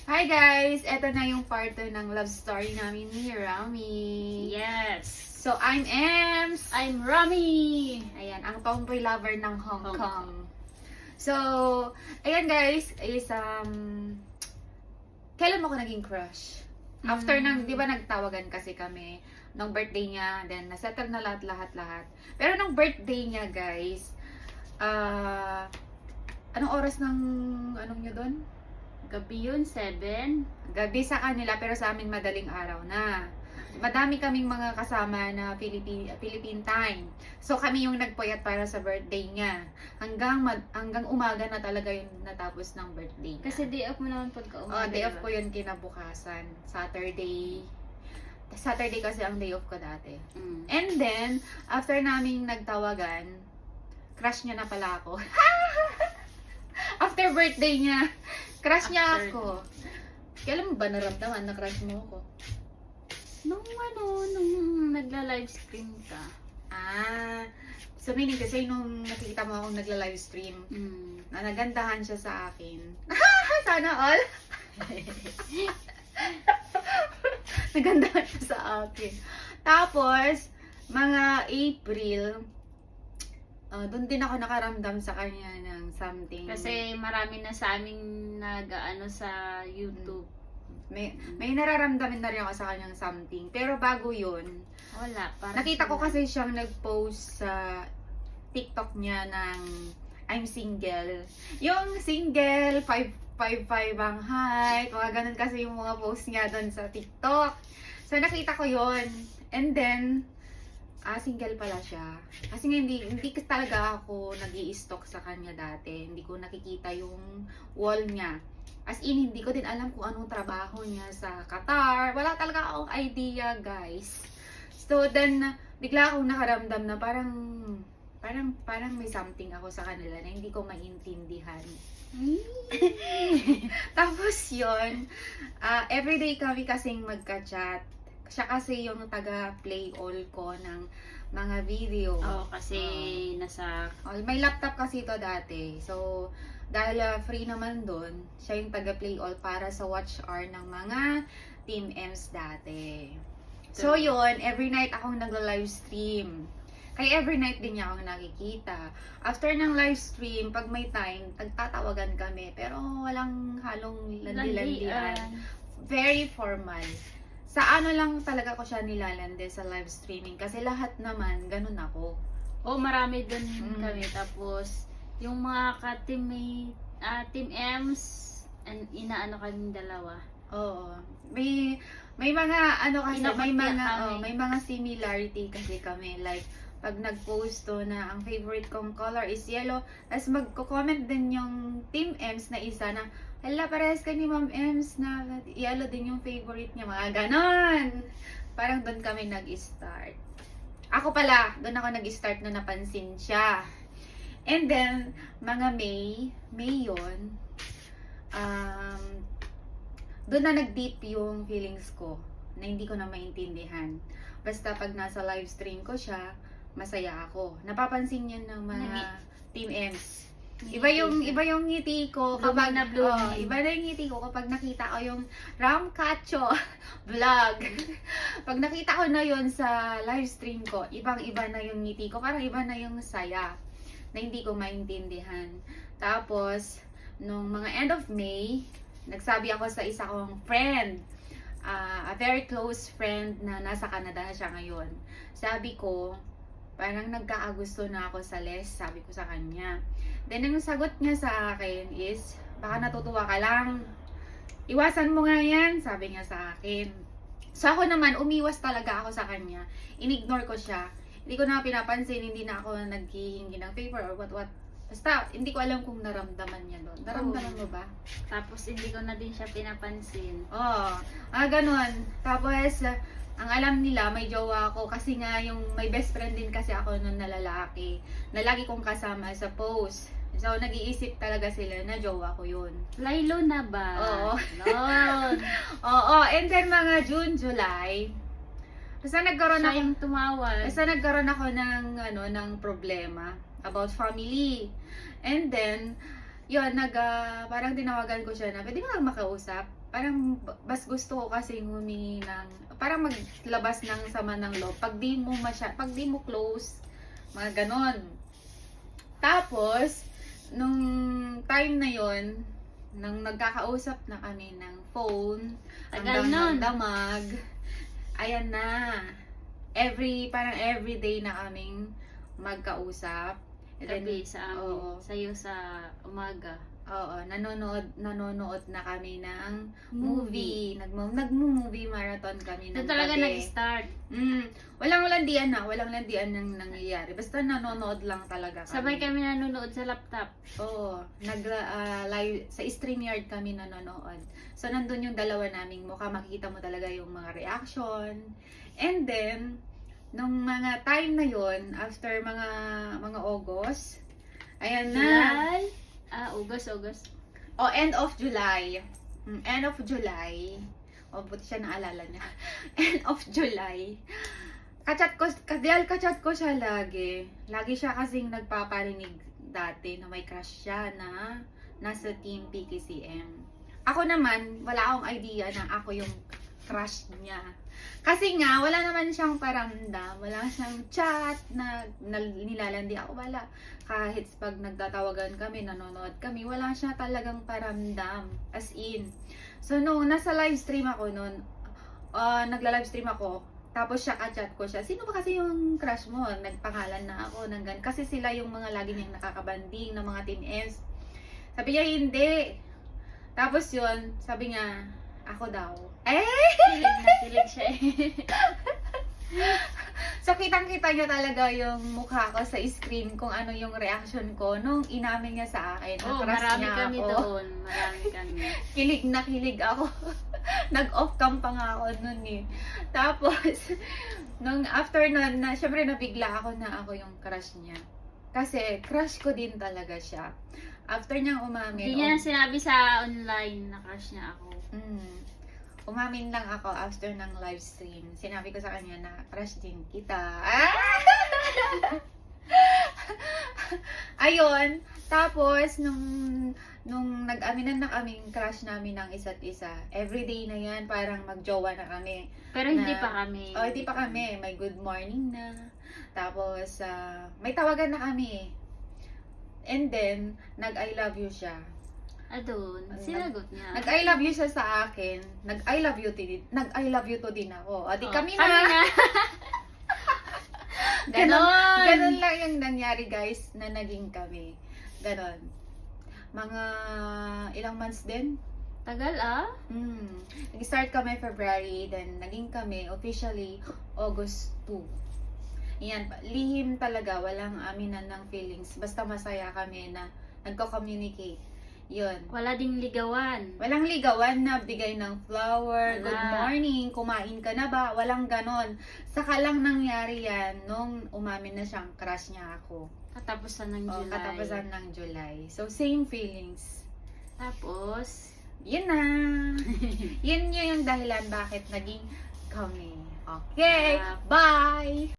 Hi guys! Ito na yung part 2 ng love story namin ni Rami. Yes! So, I'm Ems! I'm Rami! Ayan, ang tomboy lover ng Hong Hong Kong. So, ayan guys, is kailan mo ko naging crush? After ng, di ba nagtawagan kasi kami nung birthday niya, then nasettle na lahat. Pero nung birthday niya guys, anong oras ng, anong nyo doon? Gabi yun, 7. Gabi sa kanila, pero sa amin madaling araw na. Madami kaming mga kasama na Philippine time. So kami yung nagpuyat para sa birthday niya. Hanggang umaga na talaga yung natapos ng birthday niya. Kasi day off mo naman pagka umaga. Day off ko yun kinabukasan. Saturday kasi ang day off ko dati. And then, after naming nagtawagan, crush niya na pala ako. After birthday niya, crush niya ako. Kailan mo ba naramdaman na crush mo ako? Nung nagla-livestream ka. So meaning kasi nung nakikita mo akong nagla-livestream, na nagandahan siya sa akin. Sana all! Nagandahan siya sa akin. Tapos, mga April, doon din ako nakaramdam sa kanya ng something. Kasi marami na sa aming nag-ano sa YouTube. May nararamdaman na rin ako sa kanyang something. Pero bago yun, Wala. nakita ko kasi siyang nag-post sa TikTok niya ng I'm single. Yung single, 5'5" ang height, mga ganun kasi yung mga post niya doon sa TikTok. So nakita ko yun. And then, single pala siya. Kasi hindi talaga ako nag-i-stalk sa kanya dati. Hindi ko nakikita yung wall niya. As in, hindi ko din alam kung anong trabaho niya sa Qatar. Wala talaga akong idea, guys. So then, bigla akong nakaramdam na parang may something ako sa kanila na hindi ko maintindihan. Tapos yun, everyday kami kasing magka-chat. Siya kasi yung taga-play all ko ng mga video. Kasi may laptop kasi ito dati. So, dahil free naman doon, siya yung taga-play all para sa watch hour ng mga Team Ems dati. So, yun, every night akong nagla-live stream. Kaya every night din niya ako nakikita. After ng live stream, pag may time, tagtatawagan kami. Pero walang halong landi-landian. Very formal. Sa ano lang talaga ko siya nilalande sa live streaming. Kasi lahat naman, ganun ako. marami dun kami. Tapos, yung mga ka-teammate, Team Ems, and inaano kaming dalawa. Oo. May mga ano kasi, Pinapatya may mga similarity kasi kami. Like, pag nag-post to na ang favorite kong color is yellow, tapos magko-comment din yung Team Ems na isa na, hala, parehas ka ni Ma'am Ems na yellow din yung favorite niya. Mga ganon. Parang doon kami nag-start. Ako pala, doon ako nag-start na napansin siya. And then, mga May yun, doon na nag-deep yung feelings ko na hindi ko na maintindihan. Basta pag nasa live stream ko siya, masaya ako. Napapansin yun ng mga Team Ems. Iba yung ngiti ko kapag iba na yung ngiti ko kapag nakita ko yung Ram Cacho vlog. Pag nakita ko na yun sa live stream ko, ibang-iba na yung ngiti ko, parang iba na yung saya na hindi ko maintindihan. Tapos nung mga end of May, nagsabi ako sa isa kong friend, a very close friend na nasa Canada siya ngayon. Sabi ko, parang nagkakagusto na ako sa Les, sabi ko sa kanya. Then, ang sagot niya sa akin is, baka natutuwa ka lang. Iwasan mo nga yan, sabi niya sa akin. So, ako naman, umiwas talaga ako sa kanya. Inignore ko siya. Hindi ko na pinapansin, hindi na ako naghihingi ng favor or what. Basta, hindi ko alam kung naramdaman niya doon. Naramdaman mo ba? Tapos, hindi ko na din siya pinapansin. Ganun. Tapos, ang alam nila, may jowa ako kasi nga yung may best friend din kasi ako nun na lalaki na lagi kong kasama sa post. So, nag-iisip talaga sila na jowa ko yun. Laylo na ba? Oo. Lord. And then mga June, July, basta nagkaroon Siya yung tumawag. ako ng problema about family. And then, yun, parang tinawagan ko siya na, pwede ba makausap? Bas gusto ko kasi humingi ng, parang maglabas ng sama ng loob. Pag di mo close, mga ganon. Tapos, nung time na yon, nang nagkakausap na kami ng phone, Tagal hanggang nun. ng damag, ayan na. Parang everyday na kaming magkausap. And then, Gabi sa amin. oo. Sa'yo sa umaga. Oo, nanonood na kami ng movie. Nagmo-movie marathon kami ng Doon talaga gabi. nag-start. Walang landian nang nangyayari. Basta nanonood lang talaga kami. Sabay kami nanonood sa laptop. Oo, live sa StreamYard kami nanonood. So nandun yung dalawa naming mukha, makikita mo talaga yung mga reaction. And then nung mga time na yon, after mga August, ayan na. July? August. End of July. End of July. Buti siya naalala niya. End of July. Kachat ko siya lagi. Lagi siya kasing nagpaparinig dati na may crush siya na nasa team PKCM. Ako naman, wala akong idea na ako yung crush niya. Kasi nga, wala naman siyang paramdam. Wala siyang chat na nilalandi ako. Wala. Kahit pag nagtatawagan kami, nanonood kami, wala siya talagang paramdam. As in. So, nung nasa live stream ako nun, nagla-live stream ako, tapos siya ka-chat ko siya. Sino ba kasi yung crush mo? Nagpangalan na ako ng gan. Kasi sila yung mga lagi niyang nakakabanding ng mga Team S. Sabi niya, hindi. Tapos yun, sabi niya, ako daw. Kilig siya eh. So, kitang-kita niya talaga yung mukha ko sa screen kung ano yung reaction ko nung inamin niya sa akin. Oo, Na-crush marami niya kami ako. doon. Marami kami. Kilig na kilig ako. Nag-off cam pa nga ako nun eh. Tapos, nung after nun, syempre nabigla ako na ako yung crush niya. Kasi, crush ko din talaga siya. After niyang umamin, Hindi niya sinabi sa online na crush niya ako. umamin lang ako after ng live stream. Sinabi ko sa kanya na crush din kita. Ayun. Tapos, nung nag-aminan na kaming crush namin ng isa't isa, everyday na yan, parang magjowa na kami. Pero hindi pa kami. Hindi pa kami. May good morning na. Tapos, may tawagan na kami. And then, nag-I love you siya. Doon, sinagot niya. Nag-I love you siya sa akin. Nag-I love you to din ako. Di kami Kami na. na. Ganon. Ganon lang yung nangyari, guys, na naging kami. Ganon. Mga ilang months din. Tagal Nag-start kami February, then naging kami officially August 2. Yan, lihim talaga, walang aminan ng feelings. Basta masaya kami na nagko-communicate. Yun. Wala ding ligawan. Walang ligawan na bigay ng flower, Wala. good morning, kumain ka na ba? Walang ganon. Saka lang nangyari yan nung umamin na siyang crush niya ako. Katapusan ng July. Katapusan ng July. So, same feelings. Tapos, Yun na. Yun yung dahilan bakit naging kami. Okay, bye!